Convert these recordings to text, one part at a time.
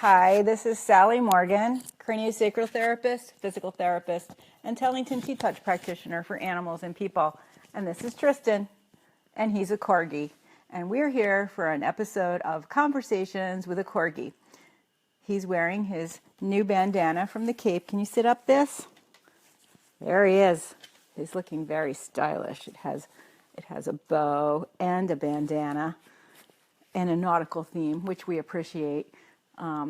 Hi, this is Sally Morgan, craniosacral therapist, physical therapist, and Tellington T-Touch practitioner for animals and people. And this is Tristan, and he's a Corgi. And we're here for an episode of Conversations with a Corgi. He's wearing his new bandana from the Cape. Can you sit up this? There he is. He's looking very stylish. It has a bow and a bandana and a nautical theme, which we appreciate.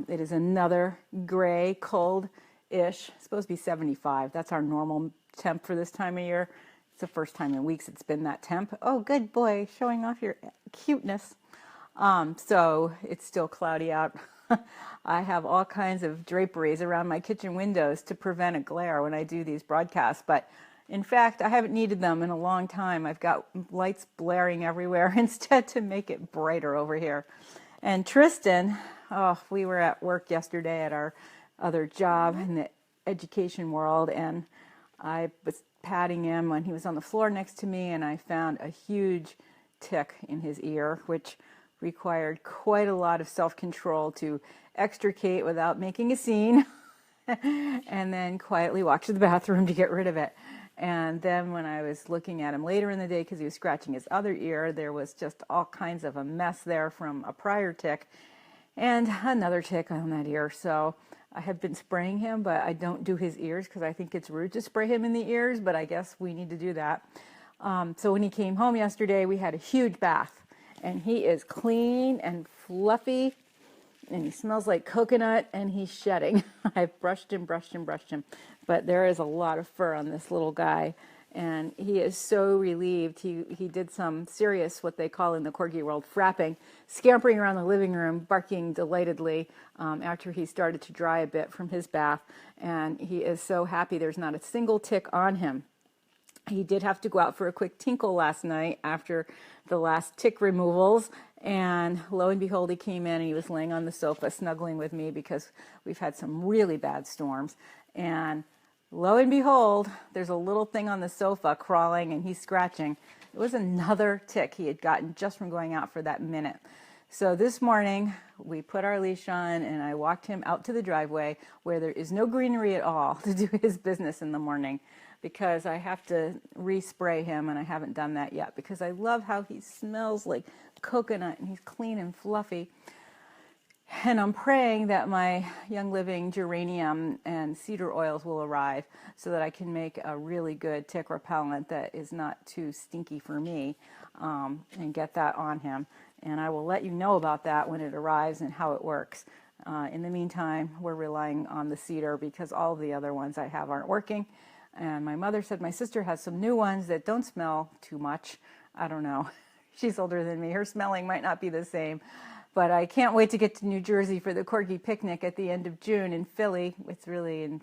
It is another gray, cold-ish, supposed to be 75. That's our normal temp for this time of year. It's the first time in weeks it's been that temp. Oh, good boy, showing off your cuteness. So it's still cloudy out. I have all kinds of draperies around my kitchen windows to prevent a glare when I do these broadcasts, but in fact, I haven't needed them in a long time. I've got lights blaring everywhere instead to make it brighter over here. And Tristan, we were at work yesterday at our other job in the education world, and I was patting him when he was on the floor next to me, and I found a huge tick in his ear, which required quite a lot of self-control to extricate without making a scene, and then quietly walk to the bathroom to get rid of it. And then when I was looking at him later in the day, because he was scratching his other ear, there was just all kinds of a mess there from a prior tick and another tick on that ear. So I have been spraying him, but I don't do his ears because I think it's rude to spray him in the ears, but I guess we need to do that. So when he came home yesterday, we had a huge bath, and he is clean and fluffy, and he smells like coconut, and he's shedding. I've brushed him, but there is a lot of fur on this little guy, and he is so relieved. He did some serious, what they call in the Corgi world, frapping, scampering around the living room, barking delightedly after he started to dry a bit from his bath, and he is so happy there's not a single tick on him. He did have to go out for a quick tinkle last night after the last tick removals, and lo and behold, he came in and he was laying on the sofa snuggling with me because we've had some really bad storms. And lo and behold, there's a little thing on the sofa crawling and he's scratching. It was another tick he had gotten just from going out for that minute. So this morning, we put our leash on and I walked him out to the driveway where there is no greenery at all to do his business in the morning, because I have to respray him, and I haven't done that yet because I love how he smells like coconut and he's clean and fluffy. And I'm praying that my Young Living geranium and cedar oils will arrive so that I can make a really good tick repellent that is not too stinky for me, and get that on him. And I will let you know about that when it arrives and how it works. In the meantime, we're relying on the cedar because all of the other ones I have aren't working. And my mother said my sister has some new ones that don't smell too much. I don't know. She's older than me. Her smelling might not be the same. But I can't wait to get to New Jersey for the Corgi picnic at the end of June in Philly. It's really in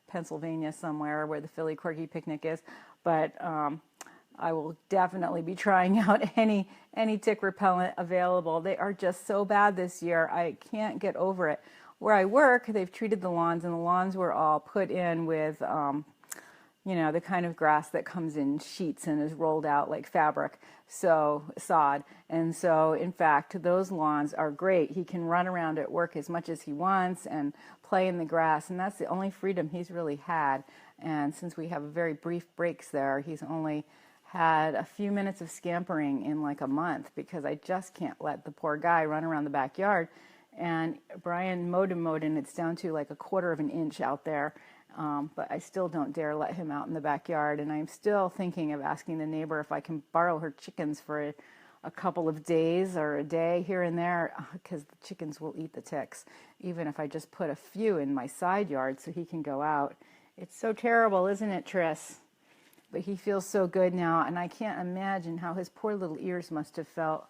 Pennsylvania somewhere where the Philly Corgi picnic is. But I will definitely be trying out any tick repellent available. They are just so bad this year. I can't get over it. Where I work, they've treated the lawns, and the lawns were all put in with the kind of grass that comes in sheets and is rolled out like fabric, so sod. And so, in fact, those lawns are great. He can run around at work as much as he wants and play in the grass, and that's the only freedom he's really had. And since we have very brief breaks there, he's only had a few minutes of scampering in like a month because I just can't let the poor guy run around the backyard. And Brian mowed and it's down to like 1/4 of an inch out there. But I still don't dare let him out in the backyard, and I'm still thinking of asking the neighbor if I can borrow her chickens for a couple of days or a day here and there, because the chickens will eat the ticks, even if I just put a few in my side yard so he can go out. It's so terrible, isn't it, Tris? But he feels so good now, and I can't imagine how his poor little ears must have felt.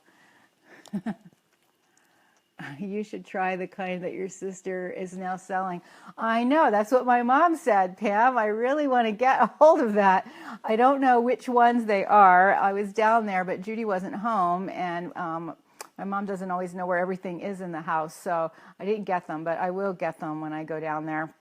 You should try the kind that your sister is now selling. I know, that's what my mom said, Pam. I really want to get a hold of that. I don't know which ones they are. I was down there, but Judy wasn't home, and my mom doesn't always know where everything is in the house, so I didn't get them, but I will get them when I go down there.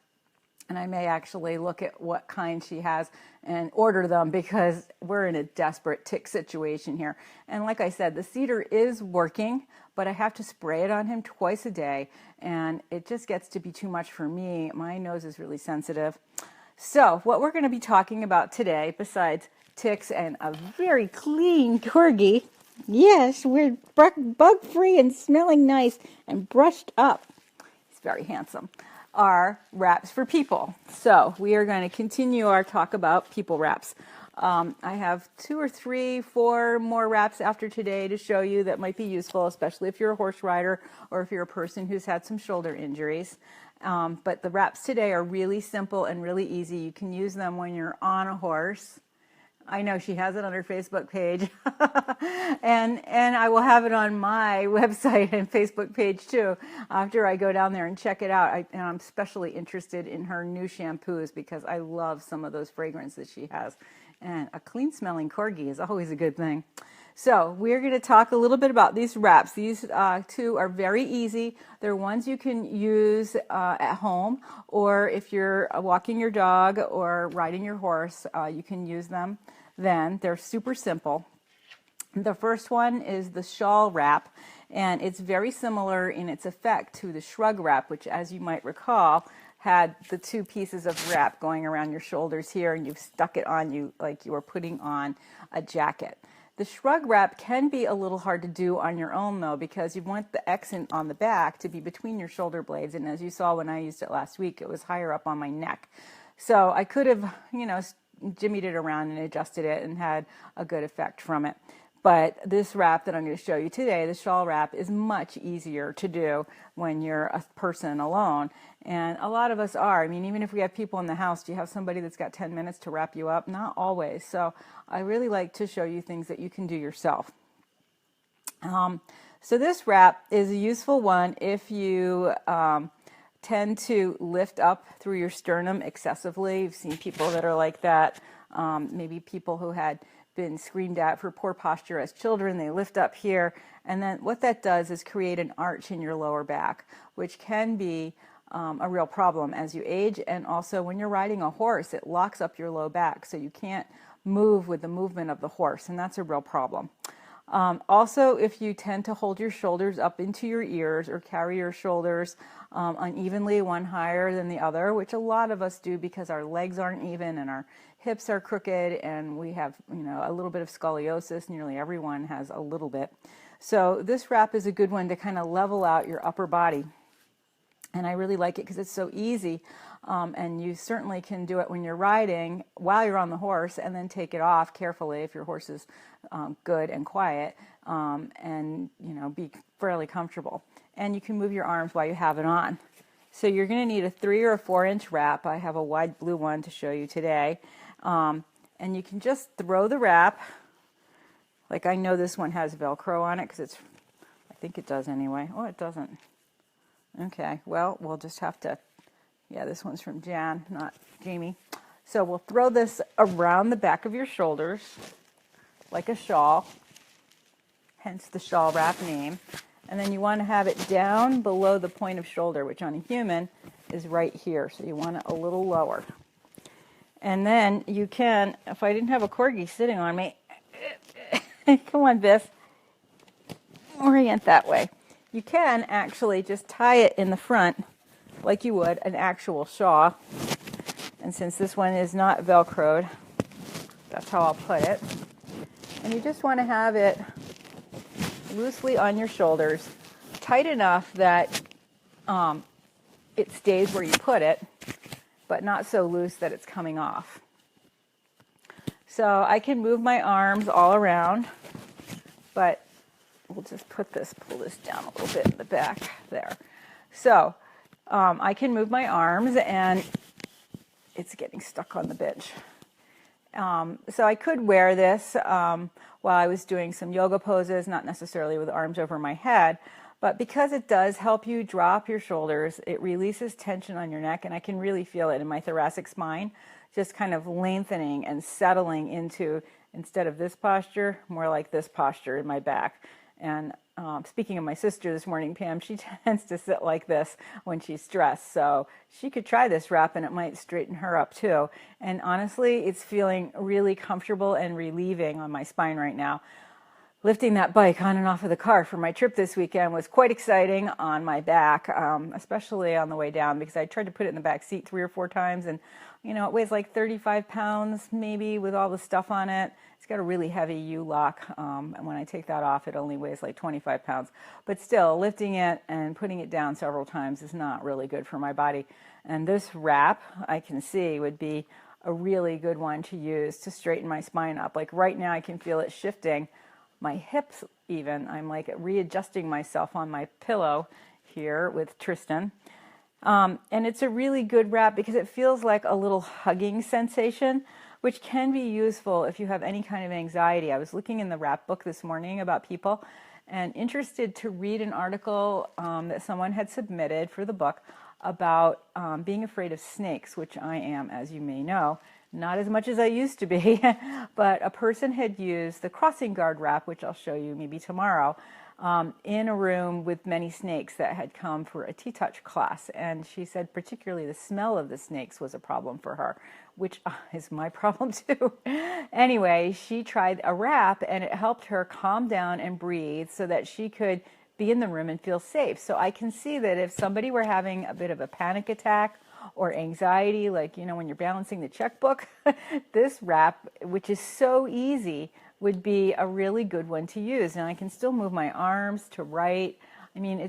And I may actually look at what kind she has and order them because we're in a desperate tick situation here. And like I said, the cedar is working, but I have to spray it on him twice a day, and it just gets to be too much for me. My nose is really sensitive. So what we're going to be talking about today, besides ticks and a very clean Corgi, yes, we're bug-free and smelling nice and brushed up. He's very handsome. Are wraps for people. So we are going to continue our talk about people wraps. I have 2 or 3, 4 more wraps after today to show you that might be useful, especially if you're a horse rider or if you're a person who's had some shoulder injuries. But the wraps today are really simple and really easy. You can use them when you're on a horse. I know she has it on her Facebook page, and I will have it on my website and Facebook page too after I go down there and check it out. And I'm especially interested in her new shampoos because I love some of those fragrances that she has. And a clean smelling Corgi is always a good thing. So we're going to talk a little bit about these wraps. These 2 are very easy. They're ones you can use at home, or if you're walking your dog or riding your horse, you can use them then. They're super simple. The first one is the shawl wrap, and it's very similar in its effect to the shrug wrap, which, as you might recall, had the 2 pieces of wrap going around your shoulders here, and you've stuck it on you like you were putting on a jacket. The shrug wrap can be a little hard to do on your own, though, because you want the accent on the back to be between your shoulder blades, and as you saw when I used it last week, it was higher up on my neck. So I could have, jimmied it around and adjusted it and had a good effect from it. But this wrap that I'm going to show you today, the shawl wrap, is much easier to do when you're a person alone. And a lot of us are. I mean, even if we have people in the house, do you have somebody that's got 10 minutes to wrap you up? Not always. So I really like to show you things that you can do yourself. So this wrap is a useful one if you tend to lift up through your sternum excessively. You've seen people that are like that. Maybe people who had been screamed at for poor posture as children, they lift up here, and then what that does is create an arch in your lower back, which can be a real problem as you age, and also when you're riding a horse, it locks up your low back, so you can't move with the movement of the horse, and that's a real problem. Also, if you tend to hold your shoulders up into your ears or carry your shoulders unevenly, one higher than the other, which a lot of us do because our legs aren't even and our hips are crooked and we have, a little bit of scoliosis. Nearly everyone has a little bit. So this wrap is a good one to kind of level out your upper body. And I really like it because it's so easy. And you certainly can do it when you're riding while you're on the horse and then take it off carefully if your horse is good and quiet and be fairly comfortable. And you can move your arms while you have it on. So you're going to need a 3 or a 4-inch wrap. I have a wide blue one to show you today. And you can just throw the wrap. Like I know this one has Velcro on it because I think it does anyway. Oh, it doesn't. Okay, well, we'll just have to, this one's from Jan, not Jamie. So we'll throw this around the back of your shoulders like a shawl, hence the shawl wrap name. And then you want to have it down below the point of shoulder, which on a human is right here. So you want it a little lower. And then you can, if I didn't have a Corgi sitting on me, come on, Biff, orient that way. You can actually just tie it in the front like you would an actual shawl. And since this one is not Velcroed, that's how I'll put it. And you just want to have it loosely on your shoulders, tight enough that it stays where you put it, but not so loose that it's coming off. So I can move my arms all around, but we'll just pull this down a little bit in the back there. So I can move my arms and it's getting stuck on the bench. So I could wear this while I was doing some yoga poses, not necessarily with arms over my head, but because it does help you drop your shoulders, it releases tension on your neck, and I can really feel it in my thoracic spine, just kind of lengthening and settling into, instead of this posture, more like this posture in my back. And speaking of my sister this morning, Pam, she tends to sit like this when she's stressed. So she could try this wrap and it might straighten her up too. And honestly, it's feeling really comfortable and relieving on my spine right now. Lifting that bike on and off of the car for my trip this weekend was quite exciting on my back, especially on the way down, because I tried to put it in the back seat 3 or 4 times, and it weighs like 35 pounds maybe with all the stuff on it. It's got a really heavy U-lock, and when I take that off, it only weighs like 25 pounds. But still, lifting it and putting it down several times is not really good for my body. And this wrap, I can see, would be a really good one to use to straighten my spine up. Like right now, I can feel it shifting my hips even. I'm like readjusting myself on my pillow here with Tristan. And it's a really good wrap because it feels like a little hugging sensation, which can be useful if you have any kind of anxiety. I was looking in the wrap book this morning about people and interested to read an article that someone had submitted for the book about being afraid of snakes, which I am, as you may know. Not as much as I used to be, but a person had used the crossing guard wrap, which I'll show you maybe tomorrow, in a room with many snakes that had come for a T-touch class. And she said particularly the smell of the snakes was a problem for her, which is my problem too. Anyway, she tried a wrap and it helped her calm down and breathe so that she could be in the room and feel safe. So I can see that if somebody were having a bit of a panic attack or anxiety, like, when you're balancing the checkbook, this wrap, which is so easy, would be a really good one to use. And I can still move my arms to right. I mean,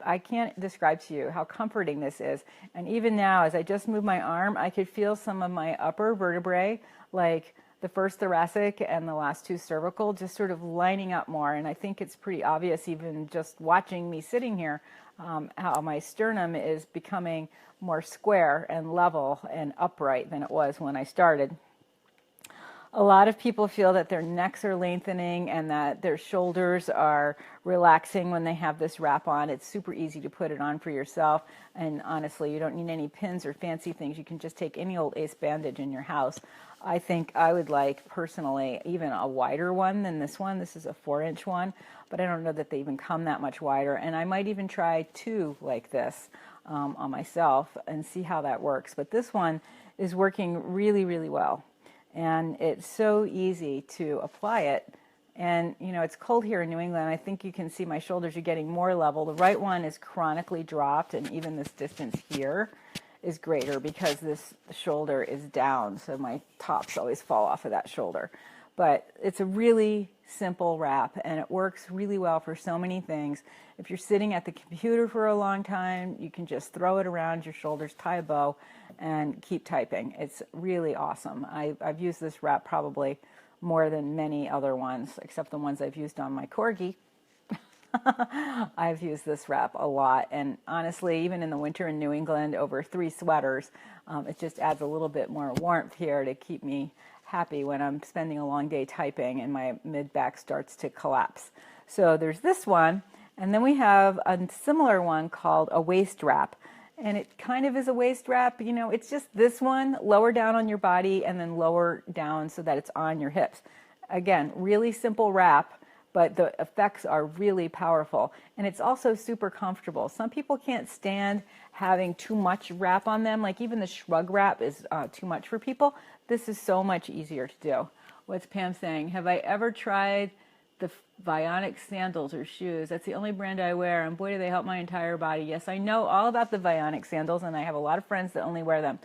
I can't describe to you how comforting this is. And even now, as I just move my arm, I could feel some of my upper vertebrae, like the first thoracic and the last 2 cervical, just sort of lining up more. And I think it's pretty obvious, even just watching me sitting here, how my sternum is becoming more square and level and upright than it was when I started. A lot of people feel that their necks are lengthening and that their shoulders are relaxing when they have this wrap on. It's super easy to put it on for yourself. And honestly, you don't need any pins or fancy things. You can just take any old ace bandage in your house. I think I would like, personally, even a wider one than this one. This is a 4-inch one, but I don't know that they even come that much wider. And I might even try 2 like this on myself and see how that works. But this one is working really, really well. And it's so easy to apply it. And, it's cold here in New England. I think you can see my shoulders are getting more level. The right one is chronically dropped, and even this distance here is greater because this shoulder is down, so my tops always fall off of that shoulder. But it's a really simple wrap, and it works really well for so many things. If you're sitting at the computer for a long time, you can just throw it around your shoulders, tie a bow, and keep typing. It's really awesome. I've used this wrap probably more than many other ones, except the ones I've used on my Corgi. I've used this wrap a lot, and honestly, even in the winter in New England, over 3 sweaters, it just adds a little bit more warmth here to keep me happy when I'm spending a long day typing and my mid-back starts to collapse. So there's this one, and then we have a similar one called a waist wrap. And it kind of is a waist wrap, it's just this one lower down on your body and then lower down so that it's on your hips. Again, really simple wrap, but the effects are really powerful. And it's also super comfortable. Some people can't stand having too much wrap on them. Like even the shrug wrap is too much for people. This is so much easier to do. What's Pam saying? Have I ever tried the Vionic sandals or shoes? That's the only brand I wear, and boy, do they help my entire body. Yes, I know all about the Vionic sandals, and I have a lot of friends that only wear them.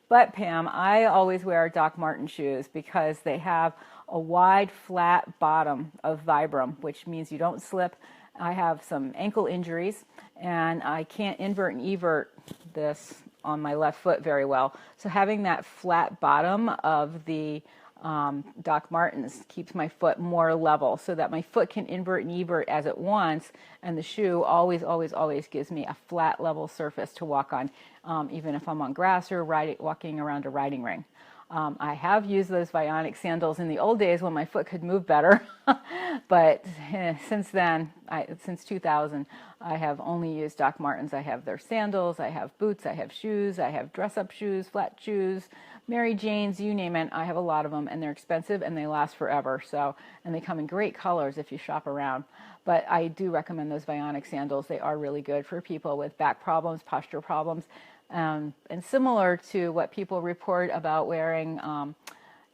But Pam, I always wear Doc Marten shoes because they have a wide, flat bottom of Vibram, which means you don't slip. I have some ankle injuries, and I can't invert and evert this on my left foot very well. So having that flat bottom of the Doc Martens keeps my foot more level so that my foot can invert and evert as it wants, and the shoe always, always, always gives me a flat level surface to walk on, even if I'm on grass or walking around a riding ring. I have used those Vionic sandals in the old days when my foot could move better, but since then, since 2000, I have only used Doc Martens. I have their sandals, I have boots, I have shoes, I have dress-up shoes, flat shoes, Mary Jane's, you name it. I have a lot of them, and they're expensive, and they last forever. And they come in great colors if you shop around. But I do recommend those Vionic sandals. They are really good for people with back problems, posture problems. And similar to what people report about wearing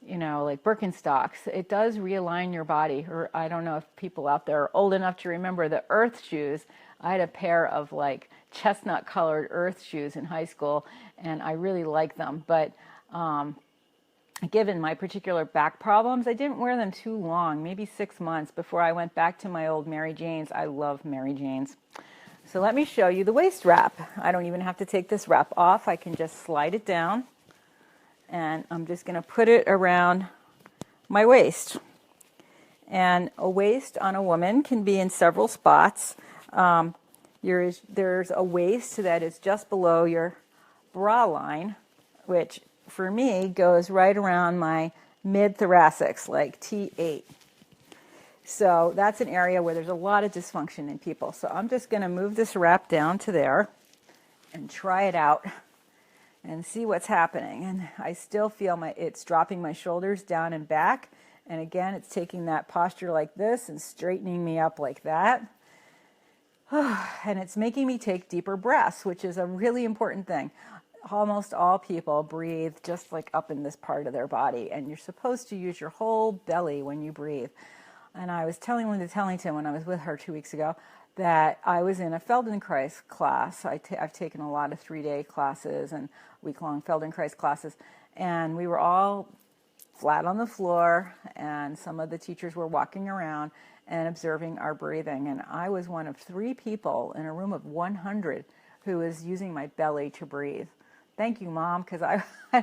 you know, like Birkenstocks. It does realign your body. Or I don't know if people out there are old enough to remember the Earth shoes. I had a pair of like chestnut colored Earth shoes in high school, and I really liked them. But given my particular back problems, I didn't wear them too long, maybe 6 months before I went back to my old Mary Janes. I love Mary Janes. So let me show you the waist wrap. I don't even have to take this wrap off. I can just slide it down, and I'm just going to put it around my waist. And a waist on a woman can be in several spots. There's a waist that is just below your bra line, which for me goes right around my mid-thoracics, like T8. So that's an area where there's a lot of dysfunction in people. So I'm just going to move this wrap down to there and try it out and see what's happening. And I still feel it's dropping my shoulders down and back. And again, it's taking that posture like this and straightening me up like that. And it's making me take deeper breaths, which is a really important thing. Almost all people breathe just like up in this part of their body, and you're supposed to use your whole belly when you breathe. And I was telling Linda Tellington when I was with her 2 weeks ago that I was in a Feldenkrais class. I've taken a lot of 3-day classes and week-long Feldenkrais classes, and we were all flat on the floor, and some of the teachers were walking around and observing our breathing. And I was one of 3 people in a room of 100 who was using my belly to breathe. Thank you, Mom, because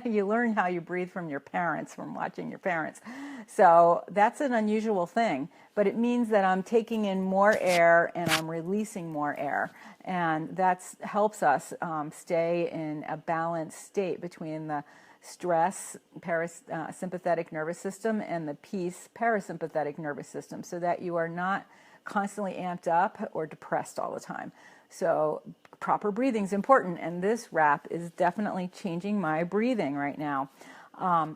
you learn how you breathe from your parents, from watching your parents. So that's an unusual thing, but it means that I'm taking in more air and I'm releasing more air. And that helps us stay in a balanced state between the stress sympathetic nervous system and the peace parasympathetic nervous system, so that you are not constantly amped up or depressed all the time. So proper breathing is important, and this wrap is definitely changing my breathing right now.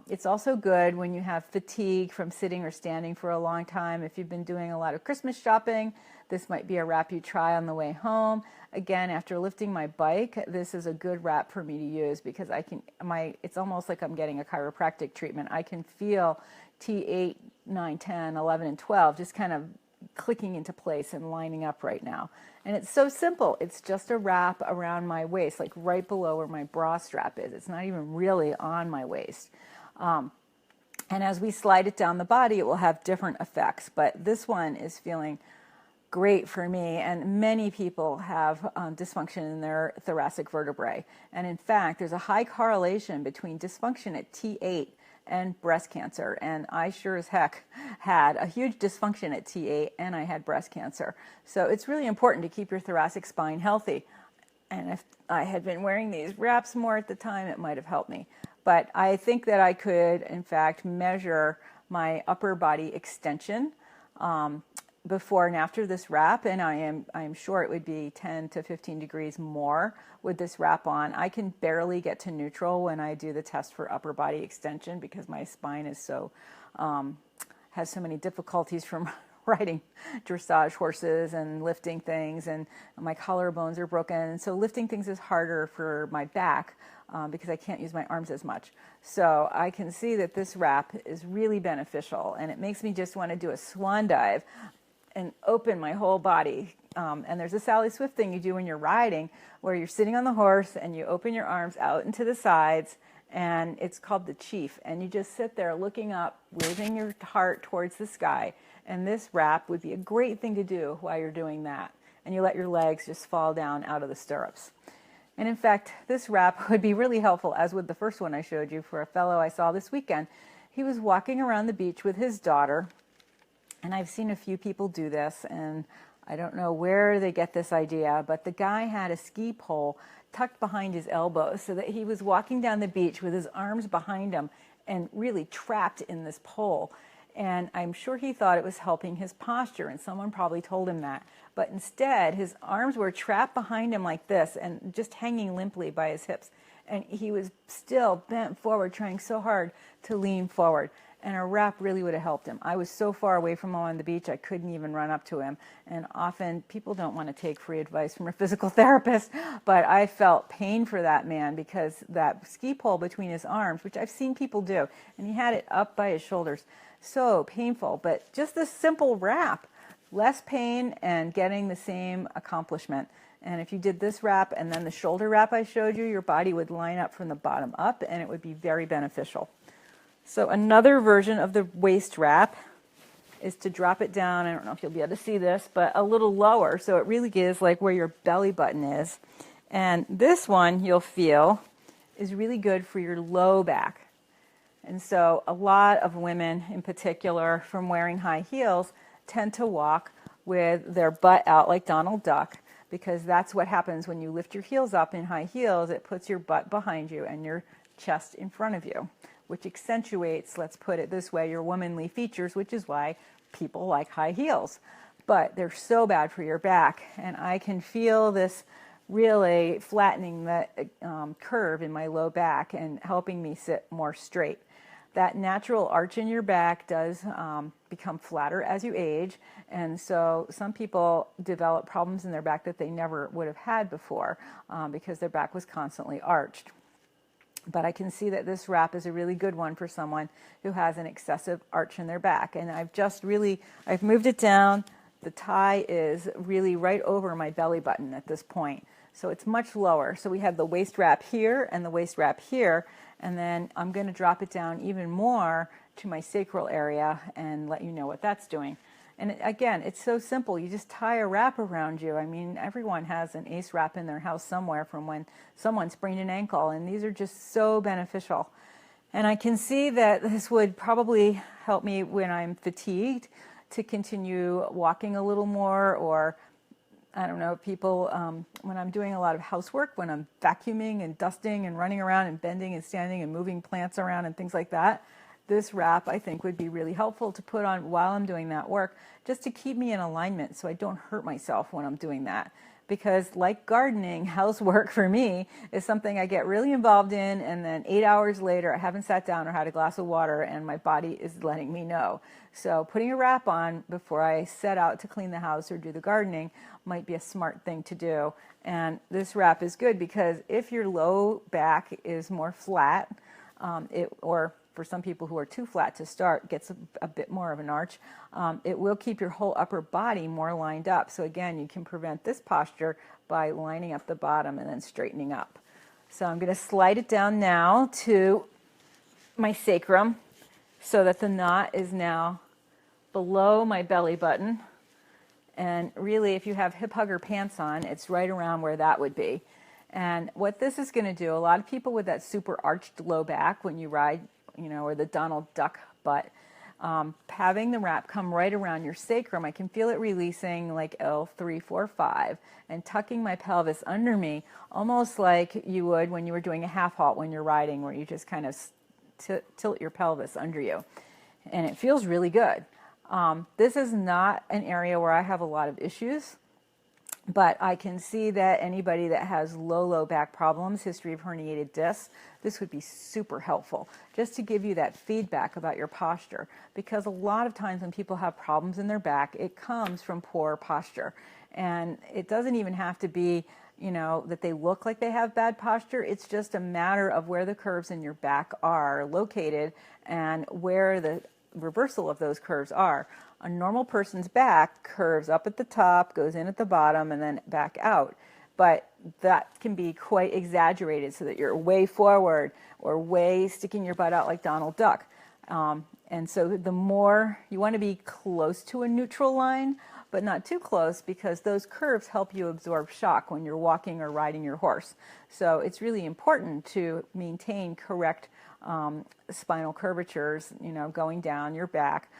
It's also good when you have fatigue from sitting or standing for a long time. If you've been doing a lot of Christmas shopping, this might be a wrap you try on the way home. Again, after lifting my bike, this is a good wrap for me to use because it's almost like I'm getting a chiropractic treatment. I can feel T8, 9, 10, 11, and 12 just kind of clicking into place and lining up right now. And it's so simple. It's just a wrap around my waist, like right below where my bra strap is. It's not even really on my waist. And as we slide it down the body, it will have different effects. But this one is feeling great for me, and many people have dysfunction in their thoracic vertebrae. And in fact, there's a high correlation between dysfunction at T8 and breast cancer. And I sure as heck had a huge dysfunction at T8, and I had breast cancer. So it's really important to keep your thoracic spine healthy. And if I had been wearing these wraps more at the time, it might have helped me. But I think that I could, in fact, measure my upper body extension before and after this wrap, and I am sure it would be 10 to 15 degrees more with this wrap on. I can barely get to neutral when I do the test for upper body extension because my spine is has so many difficulties from riding dressage horses and lifting things, and my collarbones are broken, and so lifting things is harder for my back because I can't use my arms as much. So I can see that this wrap is really beneficial, and it makes me just want to do a swan dive and open my whole body. And there's a Sally Swift thing you do when you're riding where you're sitting on the horse and you open your arms out into the sides, and it's called the chief. And you just sit there looking up, raising your heart towards the sky. And this wrap would be a great thing to do while you're doing that. And you let your legs just fall down out of the stirrups. And in fact, this wrap would be really helpful, as with the first one I showed you, for a fellow I saw this weekend. He was walking around the beach with his daughter, and I've seen a few people do this, and I don't know where they get this idea, but the guy had a ski pole tucked behind his elbows so that he was walking down the beach with his arms behind him and really trapped in this pole. And I'm sure he thought it was helping his posture, and someone probably told him that. But instead, his arms were trapped behind him like this and just hanging limply by his hips. And he was still bent forward, trying so hard to lean forward. and a wrap really would have helped him. I was so far away from him on the beach, I couldn't even run up to him. And often people don't want to take free advice from a physical therapist, but I felt pain for that man because that ski pole between his arms, which I've seen people do, and he had it up by his shoulders, so painful. But just this simple wrap, less pain and getting the same accomplishment. And if you did this wrap and then the shoulder wrap I showed you, your body would line up from the bottom up, and it would be very beneficial. So another version of the waist wrap is to drop it down, I don't know if you'll be able to see this, but a little lower, so it really gives like where your belly button is. And this one, you'll feel, is really good for your low back. And so a lot of women in particular, from wearing high heels, tend to walk with their butt out like Donald Duck, because that's what happens when you lift your heels up in high heels. It puts your butt behind you and your chest in front of you, which accentuates, let's put it this way, your womanly features, which is why people like high heels. But they're so bad for your back, and I can feel this really flattening the curve in my low back and helping me sit more straight. That natural arch in your back does become flatter as you age, and so some people develop problems in their back that they never would have had before because their back was constantly arched. But I can see that this wrap is a really good one for someone who has an excessive arch in their back. And I've moved it down. The tie is really right over my belly button at this point. So it's much lower. So we have the waist wrap here and the waist wrap here. And then I'm going to drop it down even more to my sacral area and let you know what that's doing. And again, it's so simple. You just tie a wrap around you. I mean, everyone has an ace wrap in their house somewhere from when someone sprained an ankle, and these are just so beneficial. And I can see that this would probably help me when I'm fatigued to continue walking a little more, or I don't know, people, when I'm doing a lot of housework, when I'm vacuuming and dusting and running around and bending and standing and moving plants around and things like that, this wrap I think would be really helpful to put on while I'm doing that work, just to keep me in alignment so I don't hurt myself when I'm doing that. Because like gardening, housework for me is something I get really involved in, and then 8 hours later I haven't sat down or had a glass of water and my body is letting me know. So putting a wrap on before I set out to clean the house or do the gardening might be a smart thing to do. And this wrap is good because if your low back is more flat, or for some people who are too flat to start, gets a bit more of an arch, it will keep your whole upper body more lined up. So again, you can prevent this posture by lining up the bottom and then straightening up. So I'm going to slide it down now to my sacrum so that the knot is now below my belly button. And really, if you have hip hugger pants on, it's right around where that would be. And what this is going to do, a lot of people with that super arched low back when you ride, or the Donald Duck butt, having the wrap come right around your sacrum, I can feel it releasing like L3, 4, 5, and tucking my pelvis under me, almost like you would when you were doing a half halt when you're riding, where you just kind of tilt your pelvis under you. And it feels really good. This is not an area where I have a lot of issues, but I can see that anybody that has low back problems, history of herniated discs, this would be super helpful just to give you that feedback about your posture. Because a lot of times when people have problems in their back, it comes from poor posture. And it doesn't even have to be, that they look like they have bad posture. It's just a matter of where the curves in your back are located and where the reversal of those curves are. A normal person's back curves up at the top, goes in at the bottom, and then back out. But that can be quite exaggerated so that you're way forward or way sticking your butt out like Donald Duck. And so the more you want to be close to a neutral line, but not too close, because those curves help you absorb shock when you're walking or riding your horse. So it's really important to maintain correct spinal curvatures, going down your back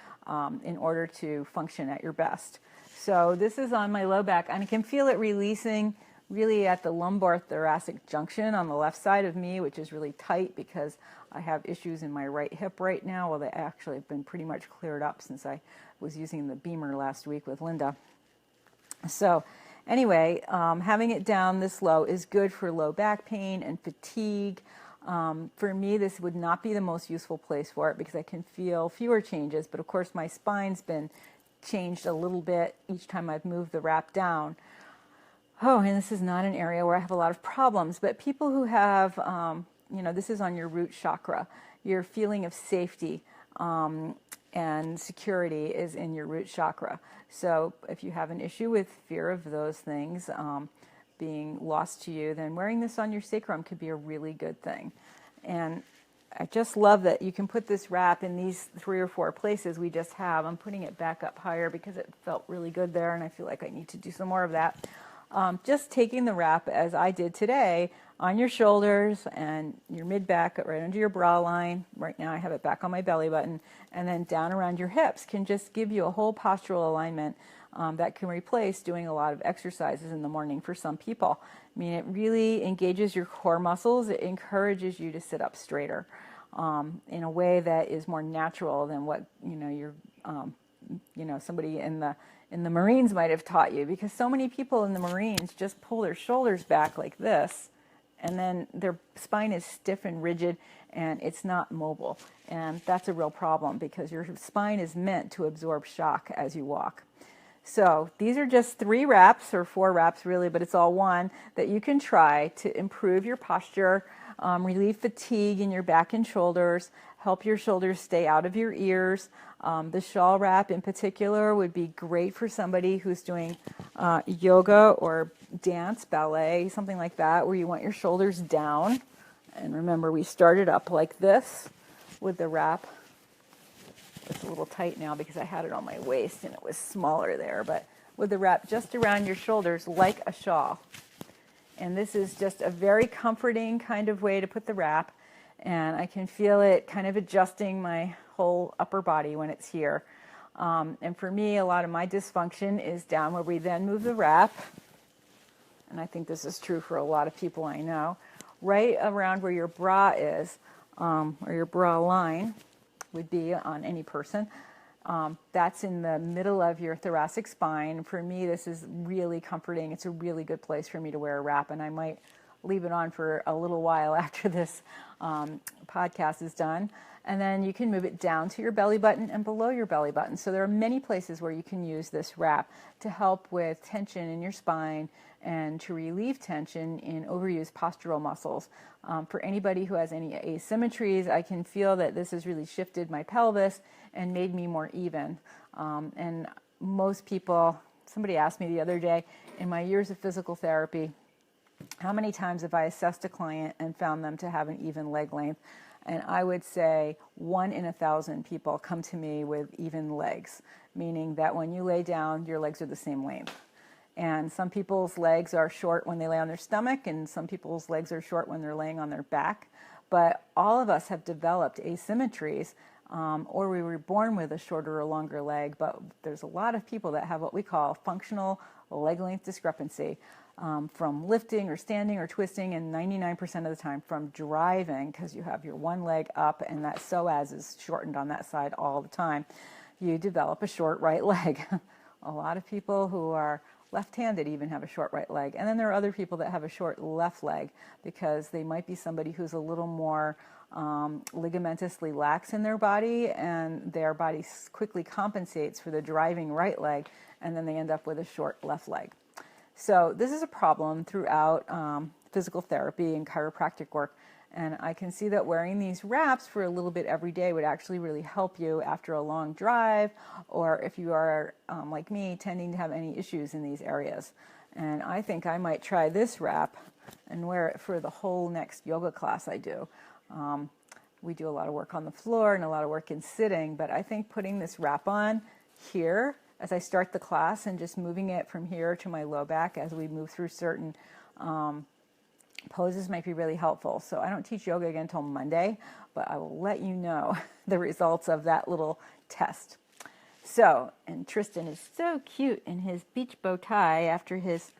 in order to function at your best. So this is on my low back, and I can feel it releasing really at the lumbar thoracic junction on the left side of me, which is really tight because I have issues in my right hip right now. Well, they actually have been pretty much cleared up since I was using the Beamer last week with Linda. So anyway, having it down this low is good for low back pain and fatigue. For me, this would not be the most useful place for it because I can feel fewer changes, but of course my spine's been changed a little bit each time I've moved the wrap down. Oh, and this is not an area where I have a lot of problems, but people who have, this is on your root chakra. Your feeling of safety and security is in your root chakra. So if you have an issue with fear of those things being lost to you, then wearing this on your sacrum could be a really good thing. And I just love that you can put this wrap in these 3 or 4 places we just have. I'm putting it back up higher because it felt really good there, and I feel like I need to do some more of that. Just taking the wrap, as I did today, on your shoulders and your mid-back, right under your bra line. Right now I have it back on my belly button, and then down around your hips can just give you a whole postural alignment that can replace doing a lot of exercises in the morning for some people. I mean, it really engages your core muscles. It encourages you to sit up straighter in a way that is more natural than what somebody in the Marines might have taught you, because so many people in the Marines just pull their shoulders back like this, and then their spine is stiff and rigid, and it's not mobile. And that's a real problem because your spine is meant to absorb shock as you walk. So these are just 3 wraps, or 4 wraps really, but it's all one, that you can try to improve your posture, relieve fatigue in your back and shoulders, help your shoulders stay out of your ears. The shawl wrap in particular would be great for somebody who's doing yoga or dance, ballet, something like that, where you want your shoulders down. And remember, we started up like this with the wrap. It's a little tight now because I had it on my waist and it was smaller there, but with the wrap just around your shoulders like a shawl. And this is just a very comforting kind of way to put the wrap, and I can feel it kind of adjusting my whole upper body when it's here. And for me, a lot of my dysfunction is down where we then move the wrap, and I think this is true for a lot of people I know, right around where your bra is, or your bra line would be on any person. That's in the middle of your thoracic spine. For me, this is really comforting. It's a really good place for me to wear a wrap, and I might leave it on for a little while after this podcast is done. And then you can move it down to your belly button and below your belly button. So there are many places where you can use this wrap to help with tension in your spine and to relieve tension in overused postural muscles. For anybody who has any asymmetries, I can feel that this has really shifted my pelvis and made me more even. And most people, somebody asked me the other day, in my years of physical therapy, how many times have I assessed a client and found them to have an even leg length? And I would say 1 in 1,000 people come to me with even legs, meaning that when you lay down, your legs are the same length. And some people's legs are short when they lay on their stomach, and some people's legs are short when they're laying on their back. But all of us have developed asymmetries, or we were born with a shorter or longer leg, but there's a lot of people that have what we call functional leg length discrepancy, from lifting or standing or twisting, and 99% of the time from driving, because you have your one leg up and that psoas is shortened on that side all the time. You develop a short right leg. A lot of people who are left-handed even have a short right leg. And then there are other people that have a short left leg because they might be somebody who's a little more ligamentously lax in their body, and their body quickly compensates for the driving right leg, and then they end up with a short left leg. So this is a problem throughout physical therapy and chiropractic work. And I can see that wearing these wraps for a little bit every day would actually really help you after a long drive, or if you are, like me, tending to have any issues in these areas. And I think I might try this wrap and wear it for the whole next yoga class I do. We do a lot of work on the floor and a lot of work in sitting, but I think putting this wrap on here as I start the class and just moving it from here to my low back as we move through certain poses might be really helpful. So I don't teach yoga again until Monday, but I will let you know the results of that little test. So, and Tristan is so cute in his beach bow tie after his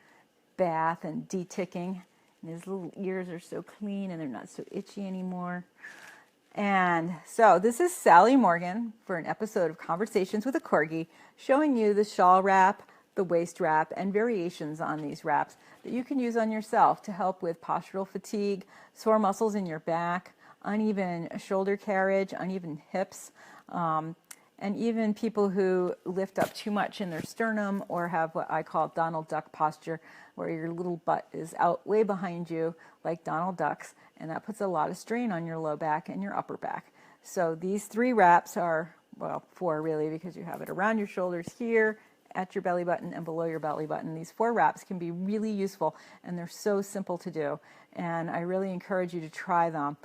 bath and de-ticking. And his little ears are so clean and they're not so itchy anymore. And so this is Sally Morgan for an episode of Conversations with a Corgi, showing you the shawl wrap, the waist wrap and variations on these wraps that you can use on yourself to help with postural fatigue, sore muscles in your back, uneven shoulder carriage, uneven hips, and even people who lift up too much in their sternum or have what I call Donald Duck posture, where your little butt is out way behind you like Donald Duck's, and that puts a lot of strain on your low back and your upper back. So these 3 wraps are, well, 4 really, because you have it around your shoulders here, at your belly button, and below your belly button. These 4 wraps can be really useful, and they're so simple to do. And I really encourage you to try them.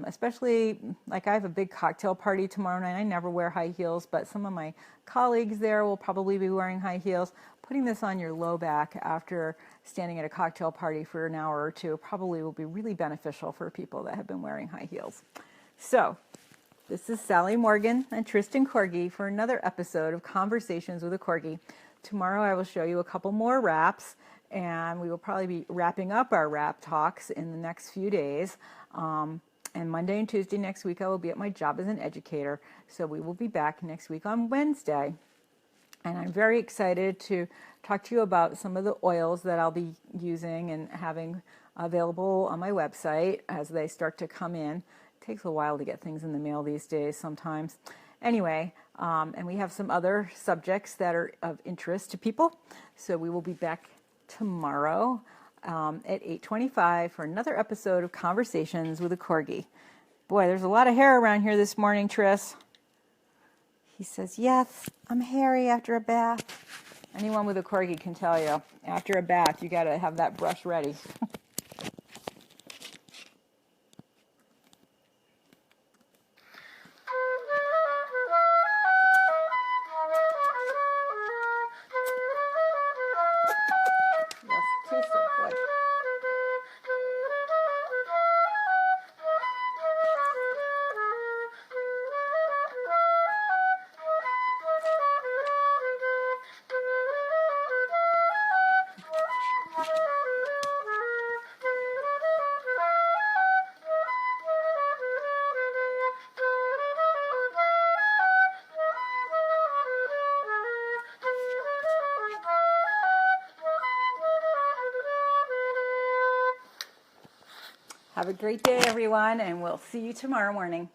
Especially, like I have a big cocktail party tomorrow night. I never wear high heels, but some of my colleagues there will probably be wearing high heels. Putting this on your low back after standing at a cocktail party for an hour or 2 probably will be really beneficial for people that have been wearing high heels. So, this is Sally Morgan and Tristan Corgi for another episode of Conversations with a Corgi. Tomorrow I will show you a couple more wraps, and we will probably be wrapping up our wrap talks in the next few days. And Monday and Tuesday next week I will be at my job as an educator, so we will be back next week on Wednesday. And I'm very excited to talk to you about some of the oils that I'll be using and having available on my website as they start to come in. It takes a while to get things in the mail these days sometimes. Anyway, and we have some other subjects that are of interest to people. So we will be back tomorrow at 8:25 for another episode of Conversations with a Corgi. Boy, there's a lot of hair around here this morning, Tris. He says, yes, I'm hairy after a bath. Anyone with a Corgi can tell you, after a bath, you got to have that brush ready. Yes, taste so good. Have a great day, everyone, and we'll see you tomorrow morning.